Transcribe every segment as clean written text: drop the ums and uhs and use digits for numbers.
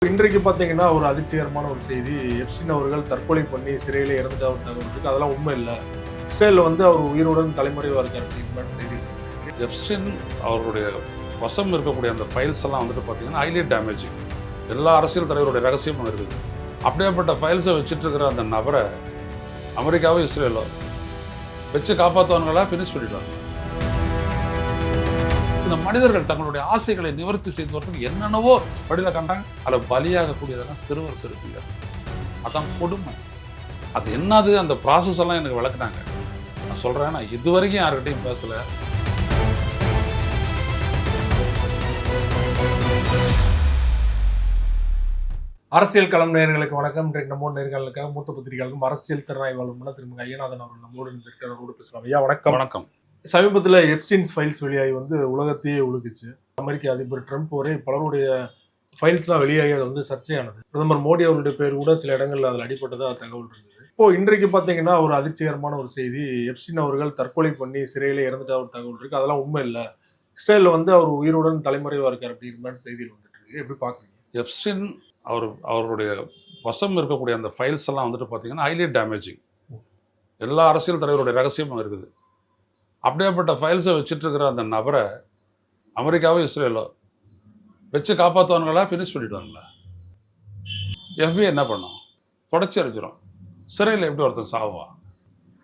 இன்றைக்கு பார்த்தீங்கன்னா, ஒரு அதிர்ச்சிகரமான ஒரு செய்தி. எப்ஸ்டீன் அவர்கள் தற்கொலை பண்ணி சிறையில இறந்துட்டா ஒரு தகவல் இருக்கு. அதெல்லாம் உண்மை இல்ல. இஸ்ரேல்ல அவர் உயிருடன் தலைமறைவா இருக்காரு அப்படின்ற மாரி செய்தி இருக்கு. எப்ஸ்டீன் அவருடைய வசம் இருக்கக்கூடிய அந்த ஃபைல்ஸ் எல்லாம் பார்த்தீங்கன்னா ஹைலி டேமேஜிங். எல்லா அரசியல் தலைவருடைய ரகசியமும் இருக்குது. அப்படியேப்பட்ட ஃபைல்ஸை வச்சுட்டு இருக்கிற அந்த நபரை அமெரிக்காவோ இஸ்ரேலோ வச்சு காப்பாற்றுவாங்களா, ஃபினிஷ் பண்ணிடுவாங்க. இந்த மனிதர்கள் தங்களுடைய ஆசைகளை நிவர்த்தி செய்து வரதுக்கு என்னென்னவோ வழியில் கண்டாங்க. அதில் பலியாகக்கூடியதெல்லாம் சிறுவர் சிறுமிகள். அதான் கொடுமை. அது என்னது அந்த ப்ராசஸ் எல்லாம் எனக்கு விளக்குனாங்க. நான் சொல்கிறேன், நான் இதுவரைக்கும் யாருக்கிட்டையும் பேசலை. அரசியல் களம் நேயர்களுக்கு வணக்கம். இன்றைக்கு நம்ம நேர்களுக்காக மூத்த பத்திரிகையாளரும் அரசியல் திறனாய்வாளருமான திருமதி ஐயநாதன் அவர்கள் நம்மோடு இருந்திருக்கார். அவரோடு பேசலாம். ஐயா வணக்கம். வணக்கம். சமீபத்தில் எப்ஸ்டீன்ஸ் ஃபைல்ஸ் வெளியாகி உலகத்தையே உழுகுச்சு. அமெரிக்க அதிபர் ட்ரம்ப் வரை பலருடைய ஃபைல்ஸ்லாம் வெளியாகி அது சர்ச்சையானது. பிரதமர் மோடி அவருடைய பேர் கூட சில இடங்கள்ல அதில் அடிப்பட்டதாக தகவல் இருந்தது. இப்போ இன்றைக்கு பார்த்தீங்கன்னா, ஒரு அதிர்ச்சிகரமான ஒரு செய்தி. எப்ஸ்டீன் அவர்கள் தற்கொலை பண்ணி சிறையில இறந்துட்டா ஒரு தகவல் இருக்கு. அதெல்லாம் உண்மை இல்லை. இஸ்ரேல்ல அவர் உயிருடன் தலைமறைவா இருக்கார் அப்படிங்கிற மாதிரி செய்திகள் வந்துட்டு இருக்கு. எப்படி பாக்குறீங்க? எப்ஸ்டீன் அவருடைய வசம் இருக்கக்கூடிய அந்த ஃபைல்ஸ் எல்லாம் பார்த்தீங்கன்னா ஹைலி டேமேஜிங். எல்லா அரசியல் தலைவருடைய ரகசியமும் இருக்குது. அப்படியேப்பட்ட ஃபைல்ஸை வச்சுட்டு இருக்கிற அந்த நபரை அமெரிக்காவோ இஸ்ரேலோ வச்சு காப்பாற்றுவாங்களா, ஃபினிஷ் பண்ணிடுவாங்களா? FBI என்ன பண்ணும்? தொடச்சி அடிச்சிடும். சிறையில் எப்படி ஒருத்தன் சாவான்?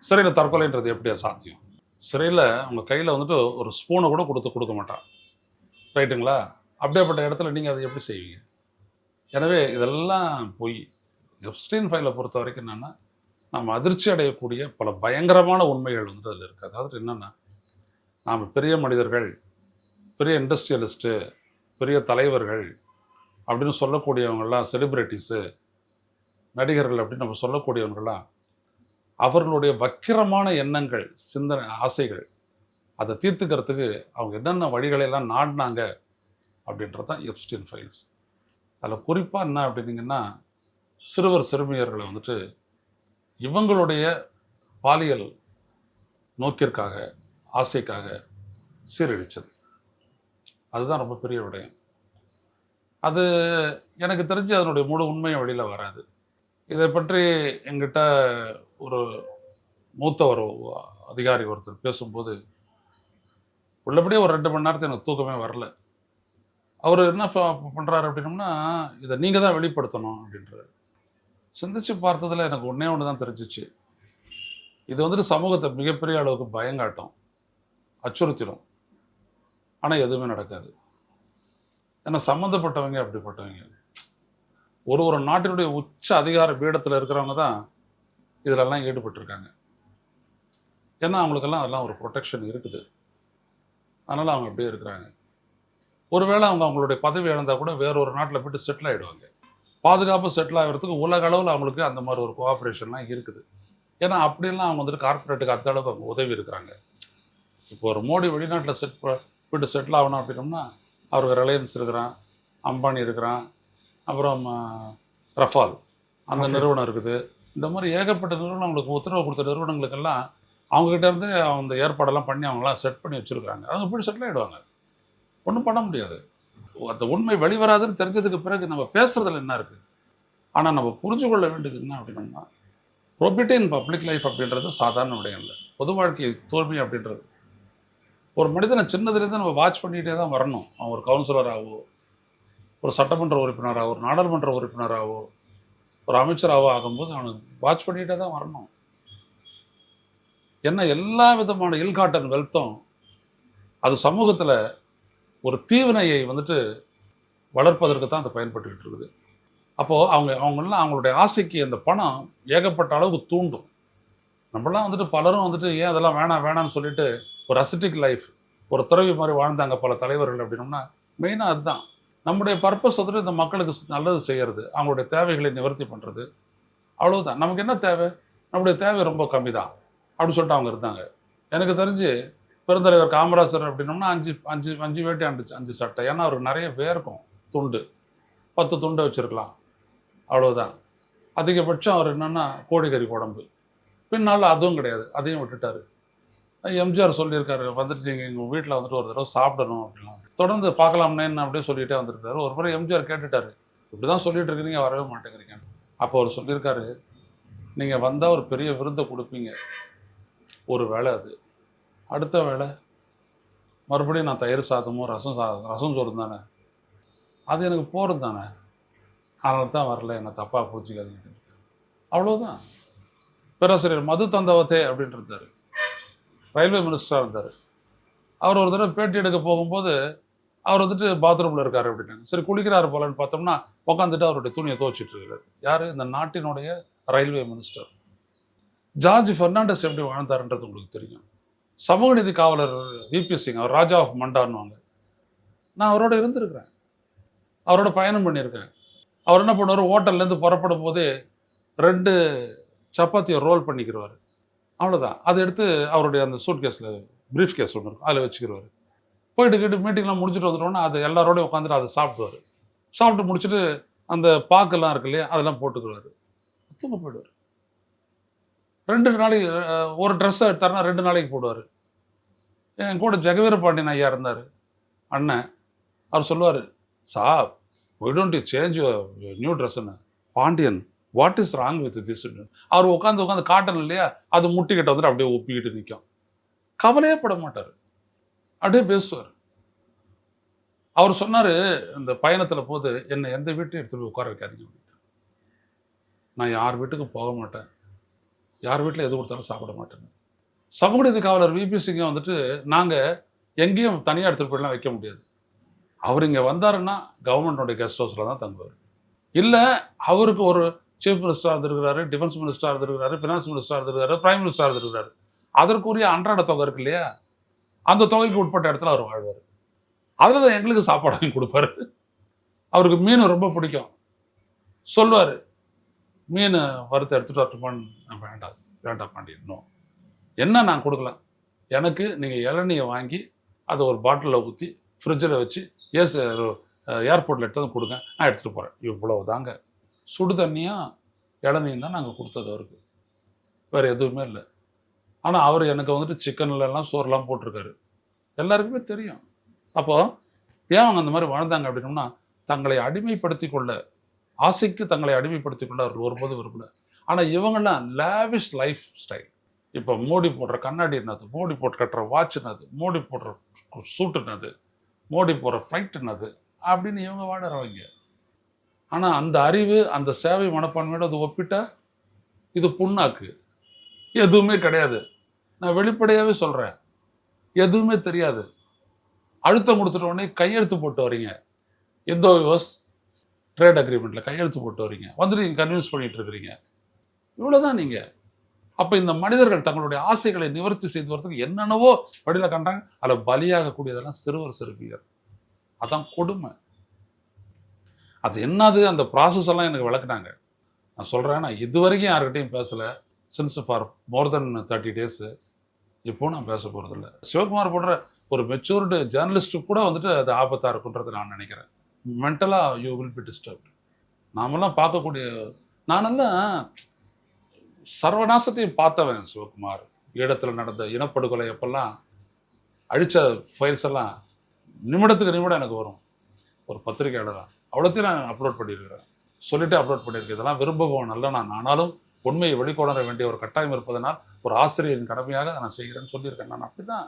சிறையில் தற்கொலைன்றது எப்படியா சாத்தியம்? சிறையில் உங்கள் கையில் ஒரு ஸ்பூனை கூட கொடுக்க மாட்டான். ரைட்டுங்களா? அப்படியேப்பட்ட இடத்துல நீங்கள் அதை எப்படி செய்வீங்க? எனவே இதெல்லாம் பொய். எப்ஸ்டீன் ஃபைலை பொறுத்த வரைக்கும் என்னென்னா, நாம் அதிர்ச்சி அடையக்கூடிய பல பயங்கரமான உண்மைகள் அதில் இருக்குது. அதாவது என்னென்னா, நாம் பெரிய மனிதர்கள், பெரிய இண்டஸ்ட்ரியலிஸ்ட்டு, பெரிய தலைவர்கள் அப்படின்னு சொல்லக்கூடியவங்கெல்லாம், செலிப்ரிட்டிஸு, நடிகர்கள் அப்படின்னு நம்ம சொல்லக்கூடியவங்கெல்லாம் அவர்களுடைய வக்கிரமான எண்ணங்கள், சிந்தனை, ஆசைகள் அதை தீர்த்துக்கிறதுக்கு அவங்க என்னென்ன வழிகளெல்லாம் நாடினாங்க அப்படின்றது தான் எப்ஸ்டீன் ஃபைல்ஸ். அதில் குறிப்பாக என்ன அப்படின்னீங்கன்னா, சிறுவர் சிறுமியர்களை இவங்களுடைய பாலியல் நோக்கிற்காக, ஆசைக்காக சீரழிச்சது. அதுதான் ரொம்ப பெரிய விடயம். அது எனக்கு தெரிஞ்சு அதனுடைய முழு உண்மையை வெளியில் வராது. இதை பற்றி எங்கிட்ட ஒரு மூத்த ஒரு அதிகாரி ஒருத்தர் பேசும்போது உள்ளபடியே ஒரு 2 மணி நேரத்துக்கு எனக்கு தூக்கமே வரல. அவர் என்ன பண்ணுறாரு அப்படின்னோம்னா, இதை நீங்கள் தான் வெளிப்படுத்தணும் அப்படின்றாரு. சிந்திச்சு பார்த்ததில் எனக்கு ஒன்று தான் தெரிஞ்சிச்சு. இது சமூகத்தை மிகப்பெரிய அளவுக்கு பயங்காட்டும், அச்சுறுத்திடும். ஆனால் எதுவுமே நடக்காது. ஏன்னா சம்மந்தப்பட்டவங்க அப்படிப்பட்டவங்க. ஒரு நாட்டினுடைய உச்ச அதிகார பீடத்தில் இருக்கிறவங்க தான் இதிலெல்லாம் ஈடுபட்டிருக்காங்க. ஏன்னா அவங்களுக்கெல்லாம் அதெல்லாம் ஒரு ப்ரொடெக்ஷன் இருக்குது. அதனால் அவங்க அப்படியே இருக்கிறாங்க. ஒருவேளை அவங்களுடைய பதவி இழந்தால் கூட வேறொரு நாட்டில் போய்ட்டு செட்டில் ஆகிடுவாங்க. பாதுகாப்பாக செட்டில் ஆகிறதுக்கு உலக அளவில் அவங்களுக்கு அந்த மாதிரி ஒரு கோஆப்ரேஷன்லாம் இருக்குது. ஏன்னா அப்படிலாம் அவங்க கார்பரேட்டுக்கு அந்த அளவுக்கு அவங்க உதவி இருக்கிறாங்க. இப்போ ஒரு மோடி வெளிநாட்டில் போய்ட்டு செட்டில் ஆகணும் அப்படின்னோம்னா, அவருக்கு ரிலையன்ஸ் இருக்கிறான், அம்பானி இருக்கிறான், அப்புறம் ரஃபால் அந்த நிறுவனம் இருக்குது. இந்த மாதிரி ஏகப்பட்ட நிறுவனம் அவங்களுக்கு உத்தரவு கொடுத்த நிறுவனங்களுக்கெல்லாம் அவங்ககிட்ட இருந்து அந்த ஏற்பாடெல்லாம் பண்ணி அவங்களாம் செட் பண்ணி வச்சுருக்காங்க. அவங்க போய்ட்டு செட்டில் ஆகிடுவாங்க. ஒன்றும் பண்ண முடியாது. அந்த உண்மை வெளிவராதுன்னு தெரிஞ்சதுக்கு பிறகு நம்ம பேசுறதுல என்ன இருக்குது? ஆனால் நம்ம புரிஞ்சு கொள்ள வேண்டியது என்ன அப்படின்னா, ப்ரொபிட்டி இன் பப்ளிக் லைஃப் அப்படின்றது சாதாரண விடயம் இல்லை. பொது வாழ்க்கை தோல்வி அப்படின்றது ஒரு மனிதனை சின்னதுலேருந்து நம்ம வாட்ச் பண்ணிகிட்டே தான் வரணும். அவன் ஒரு கவுன்சிலராகவோ, ஒரு சட்டமன்ற உறுப்பினராகவோ, ஒரு நாடாளுமன்ற உறுப்பினராகவோ, ஒரு அமைச்சராகவோ ஆகும்போது அவனுக்கு வாட்ச் பண்ணிகிட்டே தான் வரணும். என்ன எல்லா விதமான இல்காட்டன் வெல்த்தும் அது சமூகத்தில் ஒரு தீவினையை வளர்ப்பதற்கு தான் அது பயன்பட்டுக்கிட்டு இருக்குது. அப்போது அவங்கெல்லாம் அவங்களுடைய ஆசைக்கு அந்த பணம் ஏகப்பட்ட அளவுக்கு தூண்டும். நம்மளாம் பலரும் ஏன் அதெல்லாம் வேணாம்னு சொல்லிட்டு ஒரு அசிட்டிக் லைஃப், ஒரு துறவி மாதிரி வாழ்ந்தாங்க பல தலைவர்கள் அப்படின்னோம்னா, மெயினாக அதுதான். நம்முடைய பர்பஸ் இந்த மக்களுக்கு நல்லது செய்கிறது, அவங்களுடைய தேவைகளை நிவர்த்தி பண்ணுறது, அவ்வளவுதான். நமக்கு என்ன தேவை? நம்முடைய தேவை ரொம்ப கம்மி தான் அப்படின்னு சொல்லிட்டு அவங்க இருந்தாங்க. எனக்கு தெரிஞ்சு பெருந்தலைவர் காமராஜர் அப்படின்னோம்னா 5 வேட்டி 5 சட்டை. ஏன்னா அவருக்கு நிறைய வேர்க்கும் துண்டு, 10 துண்டை வச்சுருக்கலாம், அவ்வளோதான். அதிகபட்சம் அவர் என்னென்னா கோழிக்கறி குழம்பு. பின்னால் அதுவும் கிடையாது, அதையும் விட்டுட்டார். எம்ஜிஆர் சொல்லியிருக்காரு, நீங்கள் எங்கள் வீட்டில் ஒரு தடவை சாப்பிடணும் அப்படின்லாம். தொடர்ந்து பார்க்கலாம்னு அப்படியே சொல்லிகிட்டே வந்துருக்காரு. ஒரு முறை எம்ஜிஆர் கேட்டுட்டாரு, இப்படி தான் சொல்லிட்டு இருக்கிறீங்க, வரவே மாட்டேங்கிறீங்க. அப்போ அவர் சொல்லியிருக்காரு, நீங்கள் வந்தால் ஒரு பெரிய விருந்தை கொடுப்பீங்க, ஒரு வேளை அது. அடுத்த வேளை மறுபடியும் நான் தயிர் சாதமோ ரசம் சோறு தானே, அது எனக்கு போகிறது தானே, அதனால தான் வரல, என்னை தப்பாக புரிஞ்சிக்காதீங்க. அவ்வளோதான். பேராசிரியர் மது தந்தவத்தே அப்படின்னு இருந்தார், ரயில்வே மினிஸ்டராக இருந்தார். அவர் ஒரு தடவை பேட்டி எடுக்க போகும்போது அவர் வந்துட்டு பாத்ரூமில் இருக்காரு அப்படின்னாங்க. சரி குளிக்கிறாரு போலன்னு பார்த்தோம்னா உட்காந்துட்டு அவருடைய துணியை துவச்சிட்டு இருக்காரு. யார்? இந்த நாட்டினுடைய ரயில்வே மினிஸ்டர். ஜார்ஜ் பெர்னாண்டஸ் எப்படி வாழ்ந்தாருன்றது உங்களுக்கு தெரியும். சமூக நீதி காவலர் விபி சிங், அவர் ராஜா ஆஃப் மண்டான்னுவாங்க. நான் அவரோட இருந்திருக்கிறேன், அவரோட பயணம் பண்ணியிருக்கேன். அவர் என்ன பண்ணுவார், ஹோட்டல்லேருந்து புறப்படும் போதே 2 சப்பாத்தியை ரோல் பண்ணிக்கிறவார், அவ்வளோதான். அதை எடுத்து அவருடைய அந்த சூட் கேஸில், ப்ரீஃப் கேஸ் ஒன்று இருக்கும், அதில் வச்சுக்கிறவார். போயிட்டு மீட்டிங்லாம் முடிச்சுட்டு வந்துட்டோன்னா அது எல்லாரோடையும் உட்காந்துட்டு அதை சாப்பிடுவார். சாப்பிட்டு முடிச்சுட்டு அந்த பாக்கெல்லாம் இருக்கு இல்லையா, அதெல்லாம் போட்டுக்குவார், தூங்க போயிடுவார். 2 நாளைக்கு ஒரு ட்ரெஸ்ஸை எடுத்தாருன்னா 2 நாளைக்கு போடுவார். என் கூட ஜெகவீர பாண்டியன் ஐயா இருந்தார், அண்ணன். அவர் சொல்லுவார், saab why don't you change new ட்ரெஸ்ஸுன்னு. Pandian, what is wrong with this? அவர் உட்காந்து காட்டன் இல்லையா, அது முட்டிக்கிட்ட வந்துட்டு அப்படியே ஒப்பிக்கிட்டு நிற்கும். கவலையே பட மாட்டார், அப்படியே பேசுவார். அவர் சொன்னார், இந்த பயணத்தில் போது என்னை எந்த வீட்டையும் எடுத்துகிட்டு போய் உட்கார வைக்காதீங்க அப்படின்ட்டு. நான் யார் வீட்டுக்கும் போக மாட்டேன், யார் வீட்டில் எது கொடுத்தாலும் சாப்பிட மாட்டேன். சமூக நீதி காவலர் விபி சிங்கை வந்துட்டு நாங்கள் எங்கேயும் தனியாக எடுத்துகிட்டு போய்லாம் வைக்க முடியாது. அவர் இங்கே வந்தாருன்னா கவர்மெண்டோடைய கெஸ்ட் ஹவுஸில் தான் தங்குவார். இல்லை அவருக்கு ஒரு சீஃப் மினிஸ்டராக இருந்திருக்கிறாரு, டிஃபென்ஸ் மினிஸ்டராக இருந்திருக்கிறாரு, ஃபினான்ஸ் மினிஸ்டராக இருந்திருக்காரு, பிரைம் மினிஸ்டராக இருந்திருக்காரு. அதற்குரிய அன்றாட தொகை இருக்கு இல்லையா, அந்த தொகைக்கு உட்பட்ட இடத்துல அவர் வாழ்வார். அதில் தான் எங்களுக்கு சாப்பாடு வாங்கி கொடுப்பாரு. அவருக்கு மீன் ரொம்ப பிடிக்கும். சொல்லுவார், மீன் வறுத்து எடுத்துகிட்டு வரட்டுமான்னு. வேண்டாம் பாண்டியன், என்ன நான் கொடுக்கலாம், எனக்கு நீங்கள் இளநியை வாங்கி அதை ஒரு பாட்டிலில் ஊற்றி ஃப்ரிட்ஜில் வச்சு ஏர்போர்ட்டில் எடுத்து வந்து கொடுங்க, நான் எடுத்துகிட்டு போகிறேன். இவ்வளோ தாங்க. சுடு தண்ணியும் இளநியும் தான் நாங்கள் கொடுத்தது அவருக்கு, வேறு எதுவுமே இல்லை. ஆனால் அவர் எனக்கு வந்துட்டு சிக்கன்லாம் சோறுலாம் போட்டிருக்காரு, எல்லாருக்குமே தெரியும். அப்போது ஏன் அவங்க அந்த மாதிரி வாழ்ந்தாங்க அப்படின்னோம்னா, தங்களை அடிமைப்படுத்தி கொள்ள, ஆசைக்கு தங்களை அடிமைப்படுத்தி கொள்ள அவர் ஒருபோது விரும்பல. ஆனால் இவங்கெல்லாம் லேவிஷ் லைஃப் ஸ்டைல். இப்போ மோடி போடுற கண்ணாடி என்னது, மோடி போட்டு கட்டுற வாட்ச் என்னது, மோடி போடுற சூட்டு என்னது, மோடி போடுற ஃப்ளைட் என்னது அப்படின்னு இவங்க வாடுறவங்க. ஆனால் அந்த அறிவு, அந்த சேவை மனப்பான்மையோடு அது ஒப்பிட்டா இது புண்ணாக்கு, எதுவுமே கிடையாது. நான் வெளிப்படையாகவே சொல்கிறேன், எதுவுமே தெரியாது. அழுத்தம் கொடுத்துட்ட உடனே கையெழுத்து போட்டு வரீங்க, இந்தோ யுஎஸ் ட்ரேட் அக்ரிமெண்ட்டில் கையெழுத்து போட்டு வரீங்க, வந்துட்டு நீங்கள் கன்வின்ஸ் பண்ணிட்டு இருக்கிறீங்க. இவ்வளோதான் நீங்கள். அப்போ இந்த மனிதர்கள் தங்களுடைய ஆசைகளை நிவர்த்தி செய்து வரதுக்கு என்னென்னவோ வழியில் கண்டாங்க. அதில் பலியாகக்கூடியதெல்லாம் சிறுவர் சிறுமியர். அதான் கொடுமை. அது என்னது, அந்த ப்ராசஸ் எல்லாம் எனக்கு விளக்குனாங்க. நான் சொல்கிறேன், நான் இது வரைக்கும் யாருக்கிட்டையும் பேசலை, since for more then 30 days. இப்போ நான் பேச போகிறதில்ல. சிவகுமார் போன்ற ஒரு மெச்சூர்டு ஜேர்னலிஸ்ட்டு கூட வந்துட்டு அது ஆபத்தாக இருக்குன்றது நான் நினைக்கிறேன். மென்டலாக யூ வில் பி டிஸ்டர்ப்டு. நாமெல்லாம் பார்க்கக்கூடிய, நானெல்லாம் சர்வநாசத்தையும் பார்த்தவன் சிவகுமார். ஈழத்தில் நடந்த இனப்படுகொலை அப்பெல்லாம் அழித்த ஃபைல்ஸ் எல்லாம் நிமிடத்துக்கு நிமிடம் எனக்கு வரும். ஒரு பத்திரிகையாளராக அவ்வளோத்தையும் நான் அப்லோட் பண்ணியிருக்கிறேன், சொல்லிட்டு அப்லோட் பண்ணியிருக்கேன். இதெல்லாம் விரும்புவோம் நல்ல நான், ஆனாலும் உண்மையை வெளிக்கொணர வேண்டிய ஒரு கட்டாயம் இருப்பதனால் ஒரு ஆசிரியரின் கடமையாக நான் செய்கிறேன்னு சொல்லியிருக்கேன். நான் அப்படி தான்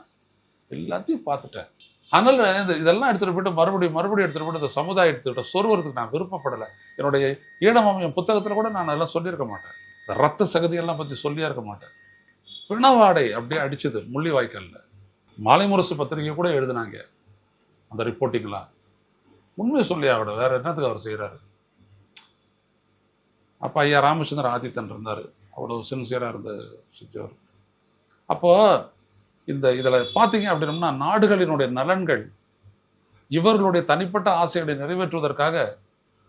எல்லாத்தையும் பார்த்துட்டேன். அதனால் இதெல்லாம் எடுத்துகிட்டு போய்ட்டு மறுபடியும் எடுத்துகிட்டு போய்ட்டு இந்த சமுதாயத்துக்கிட்ட சொருவதுக்கு நான் விருப்பப்படலை. என்னுடைய ஈழமாமியம் புத்தகத்தில் கூட நான் அதெல்லாம் சொல்லியிருக்க மாட்டேன். இந்த ரத்த சகதியெல்லாம் பற்றி சொல்லியே இருக்க மாட்டேன். பிணவாடை அப்படியே அடிச்சது முள்ளிவாய்க்காலில். மாலை முரசு பத்திரிகை கூட எழுதினாங்க அந்த ரிப்போர்ட்டிங்லாம். உண்மையை சொல்லி அவட வேறு என்னத்துக்கு அவர் செய்கிறாரு. அப்போ ஐயா ராமச்சந்திரன் ஆதித்தன் இருந்தார், அவ்வளோ சின்சியராக இருந்த செஞ்சவர். அப்போது இதில் பார்த்தீங்க அப்படின்னம்னா, நாடுகளினுடைய நலன்கள் இவர்களுடைய தனிப்பட்ட ஆசைகளை நிறைவேற்றுவதற்காக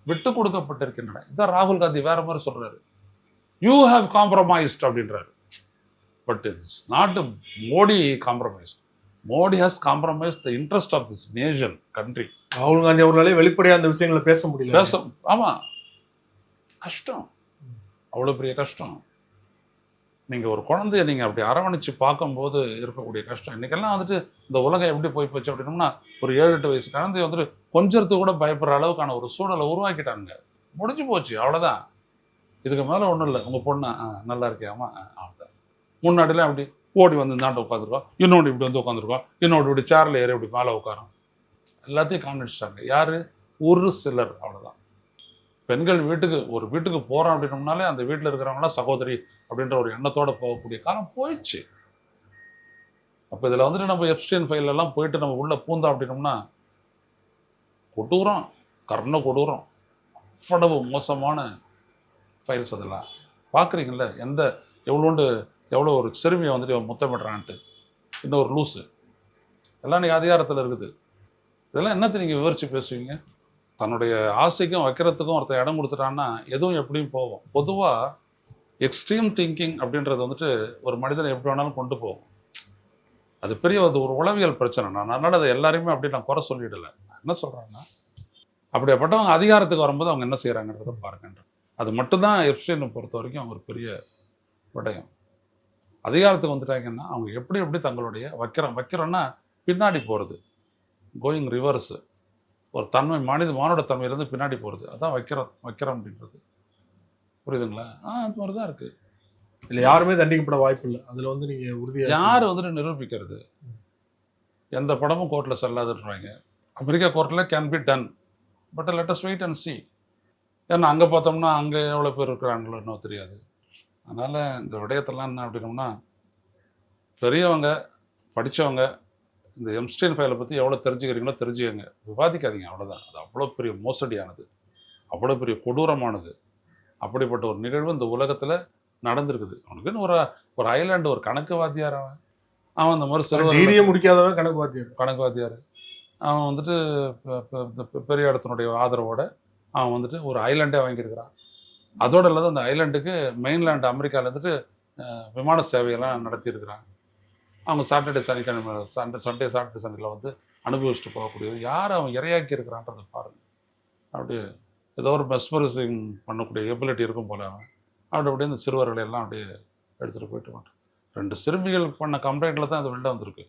விட்டு கொடுக்கப்பட்டிருக்கின்றன. இதான் ராகுல் காந்தி வேற மாதிரி சொல்கிறாரு, யூ ஹாவ் காம்ப்ரமைஸ்ட் அப்படின்றாரு. But it's not Modi compromised. Modi has compromised the interest of this nation, country. ராகுல் காந்தி அவர்களாலே வெளிப்படையாக அந்த விஷயங்களை பேச முடியல. ஆமாம், கஷ்டம், அவ்வளோ பெரிய கஷ்டம். நீங்கள் ஒரு குழந்தைய நீங்கள் அப்படி அரவணைச்சு பார்க்கும்போது இருக்கக்கூடிய கஷ்டம். இன்றைக்கெல்லாம் வந்துட்டு இந்த உலகம் எப்படி போய் போச்சு அப்படின்னோம்னா, ஒரு 7-8 வயசு குழந்தைய வந்துட்டு கொஞ்சத்துக்கு கூட பயப்படுற அளவுக்கான ஒரு சூழலை உருவாக்கிட்டாங்க. முடிஞ்சு போச்சு, அவ்வளோதான். இதுக்கு மேலே ஒன்றும் இல்லை. உங்கள் பொண்ணு நல்லா இருக்கியாமா, அவ்வளோதான். முன்னாடிலாம் அப்படி ஓடி வந்து இந்தாண்ட உட்காந்துருக்கோம், இன்னொன்று இப்படி வந்து உட்காந்துருக்கோம், இன்னொன்று இப்படி சேரில் ஏறி இப்படி மேலே உட்காரோம். எல்லாத்தையும் காண்பிச்சிட்டாங்க. யார்? ஒரு சிலர், அவ்வளோதான். பெண்கள் வீட்டுக்கு போகிறோம் அப்படின்னோம்னாலே அந்த வீட்டில் இருக்கிறவங்களாம் சகோதரி அப்படின்ற ஒரு எண்ணத்தோடு போகக்கூடிய காலம் போயிடுச்சு. அப்போ இதில் வந்துட்டு நம்ம எப்ஸ்டீன் ஃபைல் எல்லாம் போயிட்டு நம்ம உள்ளே பூந்தோம் அப்படின்னோம்னா கொடூரம், கொடூரம், அவ்வளவு மோசமான ஃபைல்ஸ். அதெல்லாம் பார்க்குறீங்கள, எவ்வளோ ஒரு சிறுமியை வந்துட்டு முத்தமிடுறான்ட்டு, இன்னொரு லூஸு, எல்லாம் நீங்கள் அதிகாரத்தில் இருக்குது. இதெல்லாம் என்னத்தை நீங்கள் விவரித்து பேசுவீங்க? தன்னுடைய ஆசைக்கும் வைக்கிறதுக்கும் ஒருத்தர் இடம் கொடுத்துட்டான்னா எதுவும் எப்படியும் போகும். பொதுவாக எக்ஸ்ட்ரீம் திங்கிங் அப்படின்றது வந்துட்டு ஒரு மனிதனை எப்படி வேணாலும் கொண்டு போகும். அது பெரிய ஒரு உளவியல் பிரச்சனை. அதனால் அதை எல்லாரையுமே அப்படி நான் குறை சொல்லிடலை. என்ன சொல்கிறேன்னா, அப்படிப்பட்டவங்க அதிகாரத்துக்கு வரும்போது அவங்க என்ன செய்கிறாங்கன்றதை பாருங்கன்ற. அது மட்டும்தான் எப்ஸ்டீனை பொறுத்த வரைக்கும் ஒரு பெரிய விடயம். அதிகாரத்துக்கு வந்துட்டாங்கன்னா அவங்க எப்படி தங்களுடைய வைக்கிறோன்னா பின்னாடி போகிறது, கோயிங் ரிவர்ஸு, ஒரு தன்மை மானோட தன்மையிலேருந்து பின்னாடி போகிறது, அதான் வைக்கிறோம் அப்படின்றது. புரியுதுங்களா? அது மாதிரி தான் இருக்குது. இதில் யாருமே தண்டிக்கப்பட வாய்ப்பு இல்லை. அதில் வந்து நீங்கள் உறுதியாக யார் வந்துட்டு நிரூபிக்கிறது? எந்த படமும் கோர்ட்டில் செல்லாதுன்றாங்க. அமெரிக்கா கோர்ட்டில் can be done, but let us wait and see. ஏன்னா அங்கே பார்த்தோம்னா அங்கே எவ்வளோ பேர் இருக்கிறாங்களோ இன்னும் தெரியாது. அதனால் இந்த விடயத்தெல்லாம் என்ன அப்படின்னோம்னா, பெரியவங்க படித்தவங்க இந்த எப்ஸ்டீன் ஃபைலை பற்றி எவ்வளோ தெரிஞ்சுக்கிறீங்களோ தெரிஞ்சுக்கங்க, விவாதிக்காதீங்க, அவ்வளோதான். அது அவ்வளோ பெரிய மோசடியானது, அவ்வளோ பெரிய கொடூரமானது. அப்படிப்பட்ட ஒரு நிகழ்வு இந்த உலகத்தில் நடந்திருக்குது. அவனுக்குன்னு ஒரு ஐலாண்டு ஒரு கணக்கு வாத்தியார், அவன் அந்த மாதிரி சிறுவ முடிக்காதவன் கணக்கு வாத்தியார். அவன் வந்துட்டு பெரிய இடத்தினுடைய ஆதரவோடு அவன் வந்துட்டு ஒரு ஐலாண்டே வாங்கியிருக்கிறான். அதோடு இல்லாத அந்த ஐலாண்டுக்கு மெயின்லேண்ட் அமெரிக்காவில் இருந்துட்டு விமான சேவையெல்லாம் நடத்தியிருக்கிறான். அவங்க சாட்டர்டே சண்டேல வந்து அனுபவிச்சுட்டு போகக்கூடியது. யார் அவன் இரையாக்கி இருக்கிறான்றதை பாருங்கள். அப்படியே ஏதோ ஒரு மெஸ்மரைசிங் பண்ணக்கூடிய எபிலிட்டி இருக்கும் போல அவன் அப்படியே இந்த சிறுவர்களை எல்லாம் அப்படியே எடுத்துகிட்டு போயிட்டு மாட்டான். 2 சிறுமிகள் பண்ண கம்ப்ளைண்ட்டில் தான் அது வெளில வந்திருக்கு.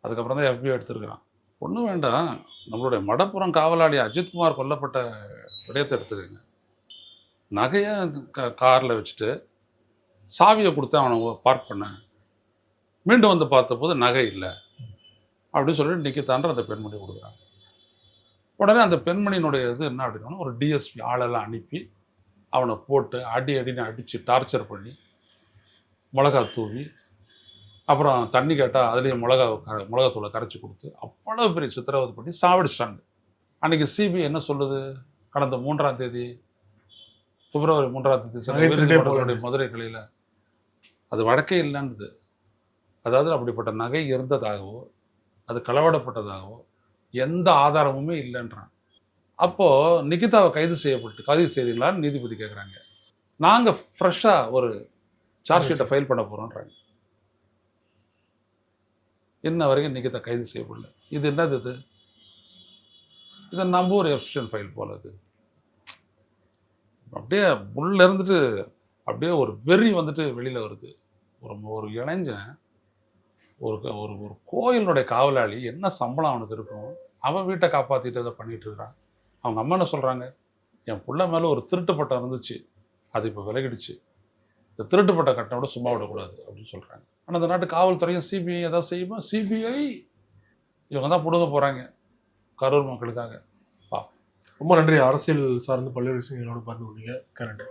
அதுக்கப்புறம் தான் FBI எடுத்துருக்கிறான். ஒன்றும் வேண்டாம், நம்மளுடைய மடப்புறம் காவலாளி அஜித்குமார் கொல்லப்பட்ட விடயத்தை எடுத்துக்கோங்க. நகையை காரில் வச்சுட்டு சாவியை கொடுத்து அவனை பார்க் பண்ண, மீண்டும் வந்து பார்த்தபோது நகை இல்லை அப்படின்னு சொல்லிட்டு நிக்கிதான்ற அந்த பெண்மணி கொடுக்குறாங்க. உடனே அந்த பெண்மணியினுடைய இது என்ன அப்படின்னா, ஒரு டிஎஸ்பி ஆளெல்லாம் அனுப்பி அவனை போட்டு அடின்னு அடித்து டார்ச்சர் பண்ணி மிளகா தூவி, அப்புறம் தண்ணி கேட்டால் அதுலேயும் மிளகாத்தூளை கரைச்சி கொடுத்து அவ்வளோ பெரிய சித்திரவதை பண்ணி சாவடிச்சிட்டாங்க. அன்றைக்கி சிபிஐ என்ன சொல்லுது? கடந்த 3ஆம் தேதி பிப்ரவரி 3ஆம் தேதி மதுரை கிளையில் அது வழக்கே இல்லைன்னுது. அதாவது அப்படிப்பட்ட நகை இருந்ததாகவோ அது களவாடப்பட்டதாகவோ எந்த ஆதாரமுமே இல்லைன்றான். அப்போது நிகிதாவை கைது செய்தீங்களான்னு நீதிபதி கேட்குறாங்க. நாங்கள் ஃப்ரெஷ்ஷாக ஒரு சார்ஜ் ஷீட்டை ஃபைல் பண்ண போகிறோன்றாங்க. இன்ன வரைக்கும் நிகிதா கைது செய்யப்படல. இது என்னது? இதை நம்ம ஒரு எப்ஸ்டீன் ஃபைல் போல. இது அப்படியே உள்ள இருந்துட்டு அப்படியே ஒரு வெறி வந்துட்டு வெளியில் வருது. ஒரு இளைஞன், ஒரு ஒரு கோயிலுடைய காவலாளி, என்ன சம்பளம் அவனுக்கு இருக்கும்? அவன் வீட்டை காப்பாற்றிட்டு அதை பண்ணிகிட்டு இருக்கிறான். அவங்க அம்மா என்ன சொல்கிறாங்க? என் பிள்ளை மேலே ஒரு திருட்டு பட்டம் இருந்துச்சு, அது இப்போ விலகிடுச்சு, இந்த திருட்டு பட்டம் கட்டினோட சும்மா விடக்கூடாது அப்படின்னு சொல்கிறாங்க. ஆனால் இந்த நாட்டு காவல்துறையும் சிபிஐ ஏதாவது செய்யுமா? சிபிஐ இவங்க தான் பிடுங்க போகிறாங்க கரூர் மக்களுக்காக. ரொம்ப நன்றி. அரசியல் சார்ந்து பல்வேறு விஷயங்களோட பார்த்து கொண்டீங்க. கரண்ட்